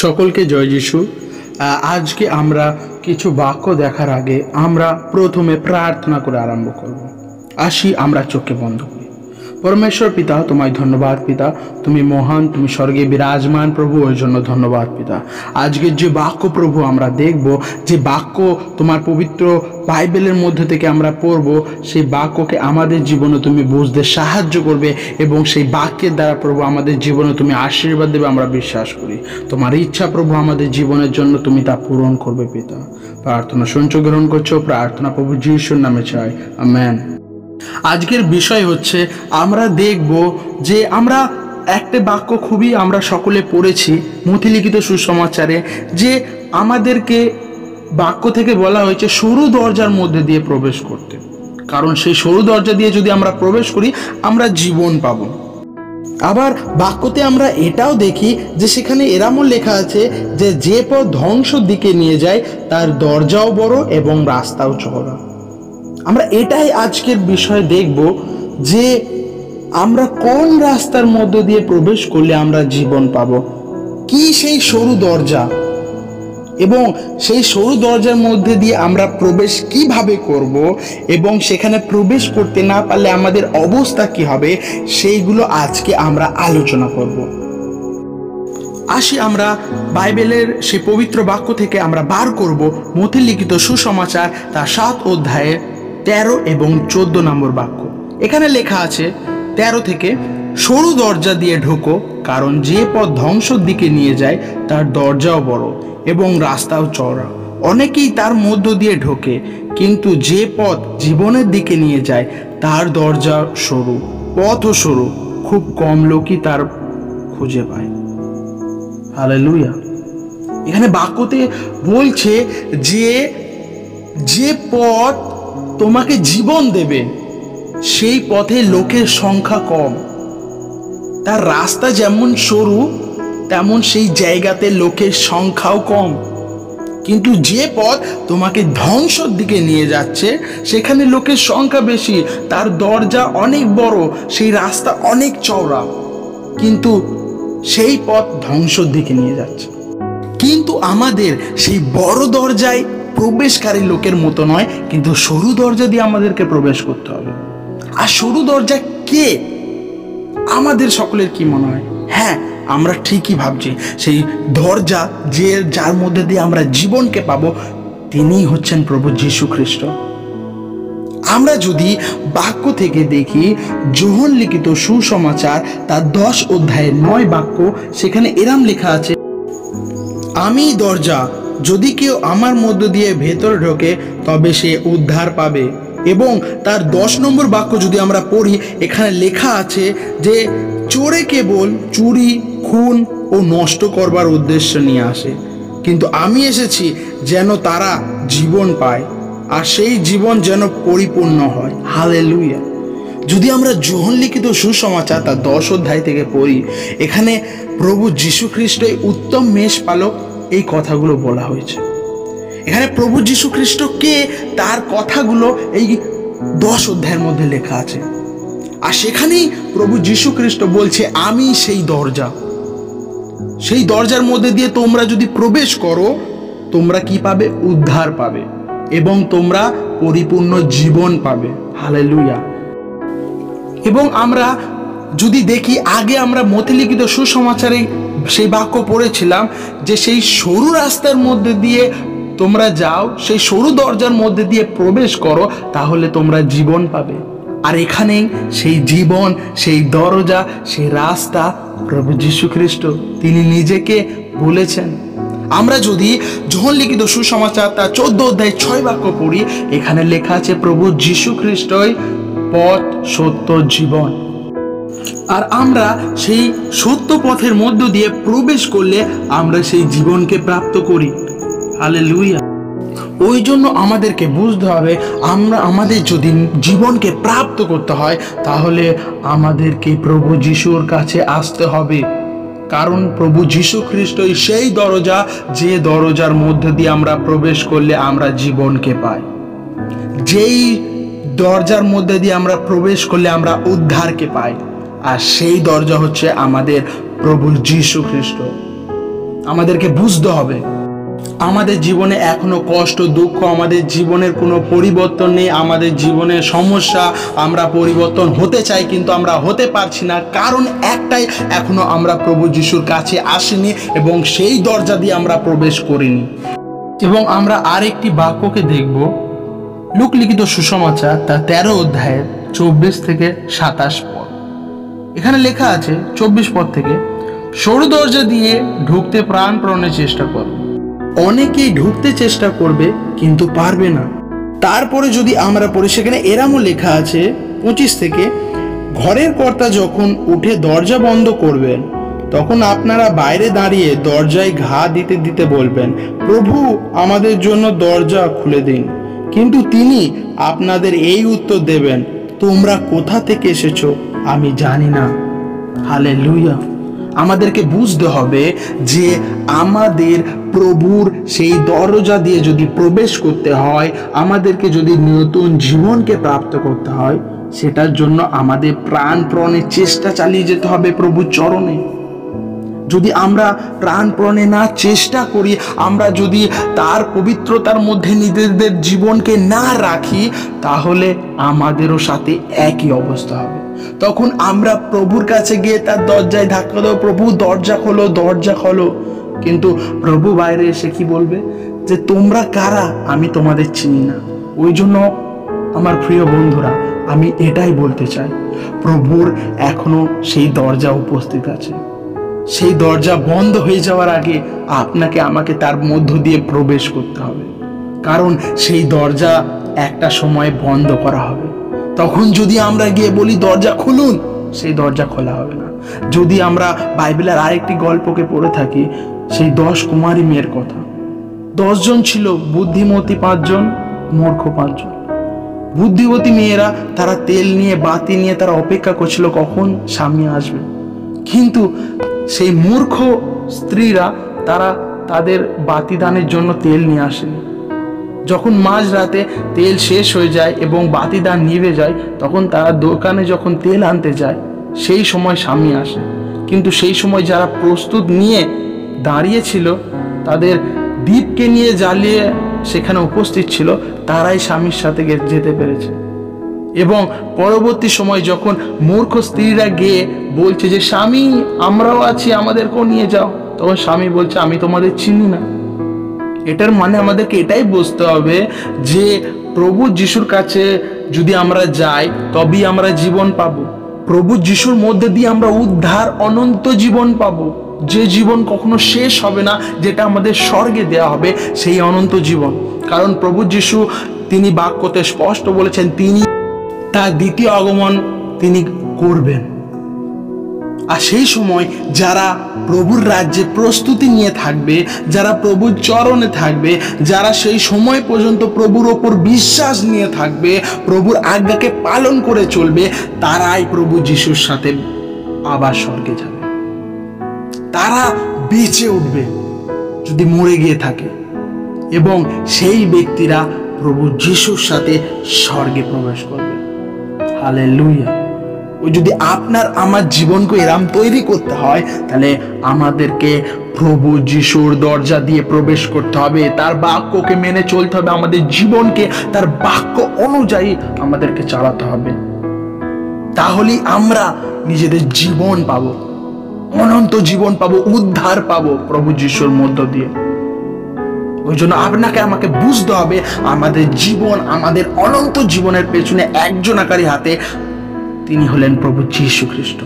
সকলকে জয় যিশু। আজকে আমরা কিছু বাক্য দেখার আগে আমরা প্রথমে প্রার্থনা করে আরম্ভ করব। আসি আমরা চোখকে বন্ধ করি। পরমেশ্বর পিতা, তোমায় ধন্যবাদ পিতা, তুমি মহান, তুমি স্বর্গে বিরাজমান প্রভু, ওই জন্য ধন্যবাদ পিতা। আজকের যে বাক্য প্রভু আমরা দেখব, যে বাক্য তোমার পবিত্র বাইবেলের মধ্যে থেকে আমরা পড়ব, সেই বাক্যকে আমাদের জীবনে তুমি বুঝতে সাহায্য করবে এবং সেই বাক্যের দ্বারা প্রভু আমাদের জীবনে তুমি আশীর্বাদ দেবে, আমরা বিশ্বাস করি। তোমার ইচ্ছা প্রভু আমাদের জীবনের জন্য তুমি তা পূরণ করবে পিতা। প্রার্থনা শুনছো, গ্রহণ করছো, প্রার্থনা প্রভু যিশুর নামে চাই, আমেন। আজকের বিষয় হচ্ছে আমরা দেখব যে আমরা একটা বাক্য খুবই আমরা সকলে পড়েছি মথিলিখিত সুসমাচারে, যে আমাদেরকে বাক্য থেকে বলা হয়েছে সরু দরজার মধ্যে দিয়ে প্রবেশ করতে, কারণ সেই সরু দরজা দিয়ে যদি আমরা প্রবেশ করি আমরা জীবন পাব। আবার বাক্যতে আমরা এটাও দেখি যে সেখানে এরকম লেখা আছে যে পথ ধ্বংসের দিকে নিয়ে যায় তার দরজাও বড় এবং রাস্তাও চওড়া। আমরা এটাই আজকের বিষয় দেখব যে আমরা কোন রাস্তার মধ্য দিয়ে প্রবেশ করলে আমরা জীবন পাব, কি সেই সরু দরজা, এবং সেই সরু দরজার মধ্যে দিয়ে আমরা প্রবেশ কিভাবে করব, এবং সেখানে প্রবেশ করতে না পারলে আমাদের অবস্থা কি হবে, সেইগুলো আজকে আমরা আলোচনা করব। আসি আমরা বাইবেলের সেই পবিত্র বাক্য থেকে আমরা বার করব মথিলিখিত সুসমাচার তার 7 অধ্যায়ে 13 এবং 14 নম্বর বাক্য। এখানে লেখা আছে 13 থেকে, সরু দরজা দিয়ে ঢোকো, কারণ যে পথ ধ্বংসের দিকে নিয়ে যায় তার দরজাও বড় এবং রাস্তাও চওড়া, অনেকেই তার মধ্য দিয়ে ঢোকে, কিন্তু যে পথ জীবনের দিকে নিয়ে যায় তার দরজা সরু, পথও সরু, খুব কম লোকই তার খুঁজে পায়। হালেলুয়া। এখানে বাক্যতে বলছে যে পথ তোমাকে জীবন দেবে সেই পথে লোকের সংখ্যা কম, তার রাস্তা যেমন সরু তেমন সেই জায়গাতে লোকের সংখ্যাও কম, কিন্তু যে পথ তোমাকে ধ্বংসের দিকে নিয়ে যাচ্ছে সেখানে লোকের সংখ্যা বেশি, তার দরজা অনেক বড়, সেই রাস্তা অনেক চওড়া, কিন্তু সেই পথ ধ্বংসের দিকে নিয়ে যাচ্ছে। কিন্তু আমাদের সেই বড় দরজায় প্রবেশকারী লোকের মতো নয়, কিন্তু সরু দরজা দিয়ে আমাদেরকে প্রবেশ করতে হবে। আর সরু দরজা কে? আমাদের সকলের কি মনে হয়? হ্যাঁ, আমরা ঠিকই ভাবছি, সেই দরজা যার মধ্যে দিয়ে আমরা জীবনকে পাবো তিনিই হচ্ছেন প্রভু যীশু খ্রিস্ট। আমরা যদি বাক্য থেকে দেখি যোহন লিখিত সুসমাচার তার 10 অধ্যায়ের 9 বাক্য, সেখানে এরম লেখা আছে, আমি দরজা, যদি কেউ আমার মধ্য দিয়ে ভেতরে ঢোকে তবে সে উদ্ধার পাবে। এবং তার 10 নম্বর বাক্য যদি আমরা পড়ি, এখানে লেখা আছে যে চোরে কেবল চুরি, খুন ও নষ্ট করবার উদ্দেশ্য নিয়ে আসে, কিন্তু আমি এসেছি যেন তারা জীবন পায়, আর সেই জীবন যেন পরিপূর্ণ হয়। হালেলুয়া। যদি আমরা যোহন লিখিত সুসমাচার তার 10 অধ্যায় থেকে পড়ি, এখানে প্রভু যীশু খ্রিস্টই উত্তম মেষপালক, এই কথাগুলো বলা হয়েছে। এখানে প্রভু যীশু খ্রিস্টকে তার কথাগুলো এই 10 অধ্যায়ের মধ্যে লেখা আছে। আর সেখানেই প্রভু যীশু খ্রিস্ট বলছে, আমি সেই দরজা, সেই দরজার মধ্যে দিয়ে তোমরা যদি প্রবেশ করো তোমরা কি পাবে? উদ্ধার পাবে এবং তোমরা পরিপূর্ণ জীবন পাবে। হালেলুয়া। এবং আমরা যদি দেখি, আগে আমরা মথিলিখিত সুসমাচারে সেই বাক্য পড়েছিলাম যে সেই সরু রাস্তার মধ্যে দিয়ে তোমরা যাও, সেই সরু দরজার মধ্যে দিয়ে প্রবেশ করো, তাহলে তোমরা জীবন পাবে। আর এখানেই সেই জীবন, সেই দরজা, সেই রাস্তা প্রভু যীশু খ্রিস্ট, তিনি নিজেকে বলেছেন। আমরা যদি যোহন লিখিত সুসমাচার তার 14 অধ্যায় 6 বাক্য পড়ি, এখানে লেখা আছে প্রভু যীশু খ্রিস্টই পথ, সত্য, জীবন। আর আমরা সেই সত্য পথের মধ্য দিয়ে প্রবেশ করলে আমরা সেই জীবনকে প্রাপ্ত করি। হালেলুয়া। ওই জন্য আমাদেরকে বুঝতে হবে, আমাদের যদি জীবনকে প্রাপ্ত করতে হয় তাহলে আমাদেরকে প্রভু যিশুর কাছে আসতে হবে, কারণ প্রভু যীশু খ্রিস্টই সেই দরজা, যে দরজার মধ্যে দিয়ে আমরা প্রবেশ করলে আমরা জীবনকে পাই, যেই দরজার মধ্যে দিয়ে আমরা প্রবেশ করলে আমরা উদ্ধারকে পাই, আর সেই দরজা হচ্ছে আমাদের প্রভু যীশু খ্রিস্ট। আমাদেরকে বুঝতে হবে আমাদের জীবনে এখনো কষ্ট দুঃখ, আমাদের জীবনের কোনো পরিবর্তন নেই, আমাদের জীবনের সমস্যা, আমরা পরিবর্তন হতে চাই কিন্তু আমরা হতে পারছি না। কারণ একটাই, এখনো আমরা প্রভু যিশুর কাছে আসিনি এবং সেই দরজা দিয়ে আমরা প্রবেশ করিনি। এবং আমরা আরেকটি বাক্যকে দেখব, লূক লিখিত সুসমাচার তার 13 অধ্যায়ের 24 থেকে 27 পদ। এখানে লেখা আছে 24 পদ থেকে, সরু দরজা দিয়ে ঢুকতে প্রাণপণে চেষ্টা করো। অনেকেই ঢুকতে চেষ্টা করবে কিন্তু পারবে না। তারপরে যদি আমরা পড়ি, সেখানে এরমও লেখা আছে 25 থেকে, ঘরের কর্তা যখন উঠে দরজা বন্ধ করবেন তখন আপনারা বাইরে দাঁড়িয়ে দরজায় ঘা দিতে দিতে বলবেন, প্রভু আমাদের জন্য দরজা খুলে দিন। কিন্তু তিনি আপনাদের এই উত্তর দেবেন, তোমরা কোথা থেকে এসেছো আমি জানি না। হালেলুয়া। আমাদেরকে বুঝতে হবে যে আমাদের প্রভুর সেই দরজা দিয়ে যদি প্রবেশ করতে হয়, আমাদেরকে যদি নতুন জীবনকে প্রাপ্ত করতে হয়, সেটার জন্য আমাদের প্রাণপণে চেষ্টা চালিয়ে যেতে হবে প্রভুর চরণে। যদি আমরা প্রাণপণে না চেষ্টা করি, আমরা যদি তার পবিত্রতার মধ্যে নিজেদের জীবনকে না রাখি, তাহলে আমাদেরও সাথে একই অবস্থা হবে। তখন আমরা প্রভুর কাছে গিয়ে তার দরজায় ধাক্কা দেবো, প্রভু দরজা খোলো, দরজা খোলো। কিন্তু প্রভু বাইরে এসে কি বলবে, যে তোমরা কারা, আমি তোমাদের চিনি না। ওই জন্য আমার প্রিয় বন্ধুরা, আমি এটাই বলতে চাই, প্রভুর এখনো সেই দরজা উপস্থিত আছে। সেই দরজা বন্ধ হয়ে যাওয়ার আগে আপনাকে আমাকে তার মধ্য দিয়ে প্রবেশ করতে হবে। কারণ সেই দরজা একটা সময় বন্ধ করা হবে। তখন যদি আমরা গিয়ে বলি দরজা খুলুন, সেই দরজা খোলা হবে না। যদি আমরা বাইবেলের আরেকটি গল্পকে পড়ে থাকি, সেই 10 কুমারী মেয়ের কথা, 10 জন ছিল, বুদ্ধিমতী 5 জন, মূর্খ 5 জন। বুদ্ধিমতী মেয়েরা তারা তেল নিয়ে, বাতি নিয়ে তারা অপেক্ষা করছিল কখন স্বামী আসবে। কিন্তু সেই মূর্খ স্ত্রীরা তারা তাদের বাতিদানের জন্য তেল নিয়ে আসেনি। যখন মাঝরাতে তেল শেষ হয়ে যায় এবং বাতিদান নিভে যায়, তখন তারা দোকানে যখন তেল আনতে যায়, সেই সময় স্বামী আসে। কিন্তু সেই সময় যারা প্রস্তুত নিয়ে দাঁড়িয়েছিল, তাদের দীপকে নিয়ে জ্বালিয়ে সেখানে উপস্থিত ছিল, তারাই স্বামীর সাথে যেতে পেরেছে। এবং পরবর্তী সময় যখন মূর্খ স্ত্রীরা গিয়ে বলছে যে স্বামী আমরাও আছি, আমাদেরকেও নিয়ে যাও, তখন স্বামী বলছে আমি তোমাদের চিনি না। এটার মানে আমাদেরকে এটাই বুঝতে হবে যে প্রভু যিশুর কাছে যদি আমরা যাই, তবেই আমরা জীবন পাবো। প্রভু যিশুর মধ্যে দিয়ে আমরা উদ্ধার, অনন্ত জীবন পাবো, যে জীবন কখনো শেষ হবে না, যেটা আমাদের স্বর্গে দেয়া হবে, সেই অনন্ত জীবন। কারণ প্রভু যিশু তিনি বাক্যতে স্পষ্ট বলেছেন, তিনি তার দ্বিতীয় আগমন তিনি করবেন। আর সেই সময় যারা প্রভুর রাজ্যে প্রস্তুতি নিয়ে থাকবে, যারা প্রভুর চরণে থাকবে, যারা সেই সময় পর্যন্ত প্রভুর ওপর বিশ্বাস নিয়ে থাকবে, প্রভুর আজ্ঞাকে পালন করে চলবে, তারাই প্রভু যিশুর সাথে আবার স্বর্গে যাবে। তারা বেঁচে উঠবে যদি মরে গিয়ে থাকে, এবং সেই ব্যক্তিরা প্রভু যিশুর সাথে স্বর্গে প্রবেশ করবে। হালেলুয়া। ওই যদি আপনার আমার জীবনকে এরম তৈরি করতে হয়, তাহলে আমাদেরকে প্রভু যিশুর দরজা দিয়ে প্রবেশ করতে হবে, তার বাক্যকে মেনে চলতে হবে, আমাদের জীবনকে তার বাক্য অনুযায়ী আমাদেরকে চালাতে হবে। তাহলেই আমরা নিজেদের জীবন পাবো, অনন্ত জীবন পাবো, উদ্ধার পাবো প্রভু যিশুর মধ্য দিয়ে। ওই জন্য আপনাকে আমাকে বুঝতে হবে, আমাদের জীবন, আমাদের অনন্ত জীবনের পেছনে একজনাকারী হাতে, তিনি হলেন প্রভু যীশু খ্রিস্ট।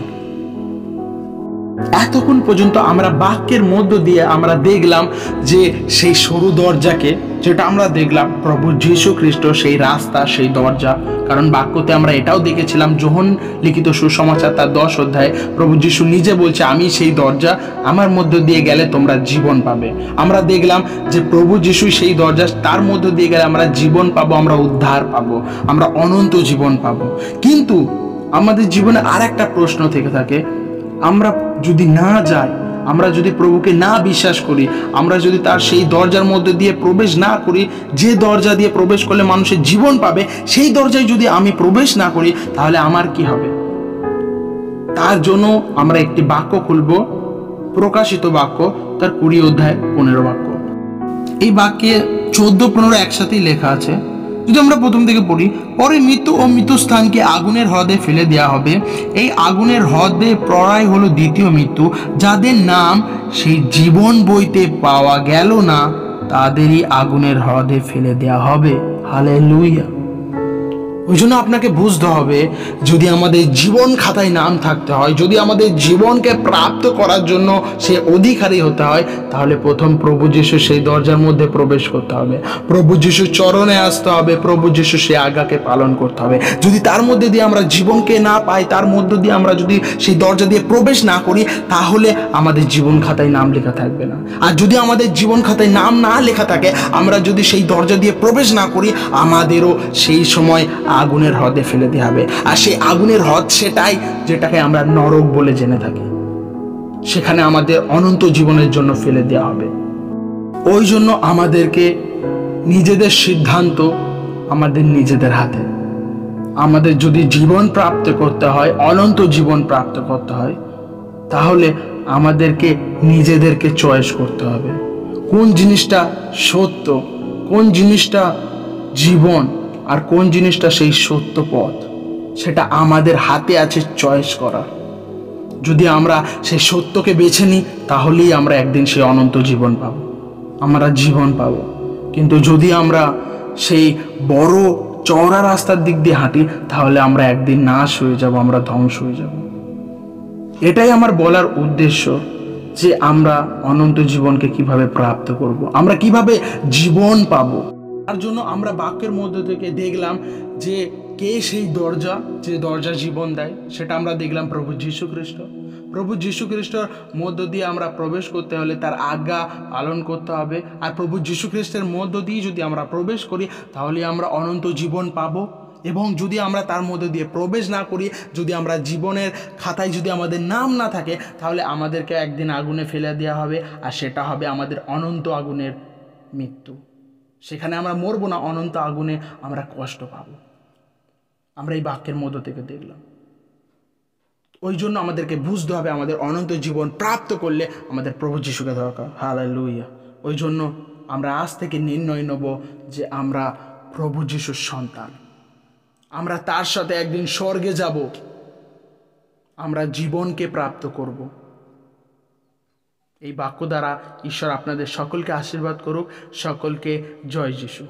এতক্ষণ পর্যন্ত আমরা বাক্যের মধ্য দিয়ে আমরা দেখলাম যে সেই সরু দরজাকে, যেটা আমরা দেখলাম প্রভু যীশু খ্রিস্ট সেই রাস্তা, সেই দরজা। কারণ বাক্যতে আমরা এটাও দেখেছিলাম, যোহন লিখিত সুসমাচার তার 10 অধ্যায়ে প্রভু যীশু নিজে বলছে, আমি সেই দরজা, আমার মধ্য দিয়ে গেলে তোমরা জীবন পাবে। আমরা দেখলাম যে প্রভু যীশু সেই দরজা, তার মধ্য দিয়ে গেলে আমরা জীবন পাবো, আমরা উদ্ধার পাবো, আমরা অনন্ত জীবন পাবো। কিন্তু আমাদের জীবনে আর একটা প্রশ্ন থেকে থাকে, আমরা যদি না যাই, আমরা যদি প্রভুকে না বিশ্বাস করি, আমরা যদি তার সেই দরজার মধ্যে দিয়ে প্রবেশ না করি, যে দরজা দিয়ে প্রবেশ করলে মানুষের জীবন পাবে, সেই দরজায় যদি আমি প্রবেশ না করি, তাহলে আমার কি হবে? তার জন্য আমরা একটি বাক্য খুলব, প্রকাশিত বাক্য তার 20 অধ্যায় 15 বাক্য। এই বাক্যে 14-15 একসাথেই লেখা আছে। যদি আমরা প্রথম থেকে পড়ি, পরে মৃত ও মৃত্যুস্থানকে আগুনের হ্রদে ফেলে দেওয়া হবে। এই আগুনের হ্রদে প্রলয় হলো দ্বিতীয় মৃত্যু। যাদের নাম সেই জীবন বইতে পাওয়া গেল না, তাদেরই আগুনের হ্রদে ফেলে দেওয়া হবে। হালেলুয়া। ওই জন্য আপনাকে বুঝতে হবে, যদি আমাদের জীবন খাতায় নাম থাকতে হয়, যদি আমাদের জীবনকে প্রাপ্ত করার জন্য সে অধিকারী হতে হয়, তাহলে প্রথম প্রভু যীশু সেই দরজার মধ্যে প্রবেশ করতে হবে, প্রভু যীশুর চরণে আসতে হবে, প্রভু যীশু সে আজ্ঞাকে পালন করতে হবে। যদি তার মধ্যে দিয়ে আমরা জীবনকে না পাই, তার মধ্য দিয়ে আমরা যদি সেই দরজা দিয়ে প্রবেশ না করি, তাহলে আমাদের জীবন খাতায় নাম লেখা থাকবে না। আর যদি আমাদের জীবন খাতায় নাম না লেখা থাকে, আমরা যদি সেই দরজা দিয়ে প্রবেশ না করি, আমাদেরও সেই সময় আগুনের হ্রদে ফেলে দেওয়া হবে। আর সেই আগুনের হ্রদ সেটাই যেটাকে আমরা নরক বলে জেনে থাকি। সেখানে আমাদের অনন্ত জীবনের জন্য ফেলে দেওয়া হবে। ওই জন্য আমাদেরকে নিজেদের সিদ্ধান্ত আমাদের নিজেদের হাতে। আমাদের যদি জীবন প্রাপ্ত করতে হয়, অনন্ত জীবন প্রাপ্ত করতে হয়, তাহলে আমাদেরকে নিজেদেরকে চয়েস করতে হবে কোন জিনিসটা সত্য, কোন জিনিসটা জীবন, আর কোন জিনিসটা সেই সত্য পথ। সেটা আমাদের হাতে আছে চয়েস করা। যদি আমরা সেই সত্যকে বেছে নিই, তাহলেই আমরা একদিন সেই অনন্ত জীবন পাব, আমরা জীবন পাব। কিন্তু যদি আমরা সেই বড় চওড়া রাস্তার দিক দিয়ে হাঁটি, তাহলে আমরা একদিন নাশ হয়ে যাব, আমরা ধ্বংস হয়ে যাব। এটাই আমার বলার উদ্দেশ্য, যে আমরা অনন্ত জীবনকে কিভাবে প্রাপ্ত করব, আমরা কিভাবে জীবন পাবো। তার জন্য আমরা বাক্যের মধ্যে থেকে দেখলাম যে কে সেই দরজা, যে দরজা জীবন দেয়। সেটা আমরা দেখলাম প্রভু যীশু খ্রিস্ট। প্রভু যীশু খ্রিস্টের মধ্য দিয়ে আমরা প্রবেশ করতে হলে তার আজ্ঞা পালন করতে হবে। আর প্রভু যীশু খ্রিস্টের মধ্য দিয়ে যদি আমরা প্রবেশ করি, তাহলে আমরা অনন্ত জীবন পাবো। এবং যদি আমরা তার মধ্যে দিয়ে প্রবেশ না করি, যদি আমরা জীবনের খাতায় যদি আমাদের নাম না থাকে, তাহলে আমাদেরকে একদিন আগুনে ফেলে দেওয়া হবে। আর সেটা হবে আমাদের অনন্ত আগুনের মৃত্যু। সেখানে আমরা মরবো না, অনন্ত আগুনে আমরা কষ্ট পাবো। আমরা এই বাক্যের মধ্য থেকে দেখলাম। ওই জন্য আমাদেরকে বুঝতে হবে, আমাদের অনন্ত জীবন প্রাপ্ত করলে আমাদের প্রভু যীশুকে দরকার। হালেলুয়া। ওই জন্য আমরা আজ থেকে নির্ণয় নেব যে আমরা প্রভু যীশুর সন্তান, আমরা তার সাথে একদিন স্বর্গে যাব, আমরা জীবনকে প্রাপ্ত করব। এই বাক্য দ্বারা ঈশ্বর আপনাদের সকলকে আশীর্বাদ করুক। সকলকে জয় যীশু।